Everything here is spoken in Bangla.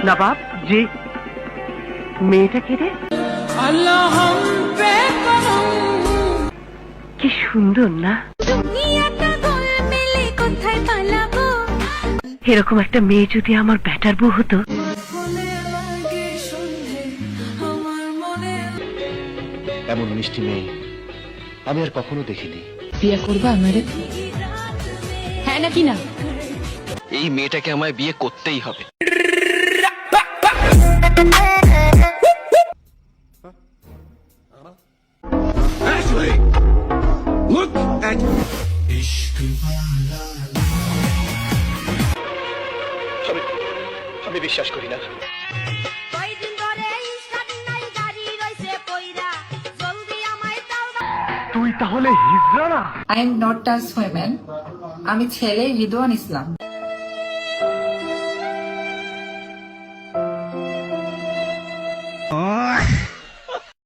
নবাব জি, মেয়েটা কে রে? কি সুন্দর না? এরকম একটা মেয়ে যদি আমার ব্যাটার বউ হতো। এমন মিষ্টি মেয়ে আমি আর কখনো দেখিনি। বিয়ে করবা আমারে? হ্যাঁ নাকি না? এই মেয়েটাকে আমায় বিয়ে করতেই হবে। আমি বিশ্বাস করি না। তুই তাহলে হিজড়া না? আই এম নট টাস ওয়েমেন। আমি ছেলে রিদওয়ান ইসলাম।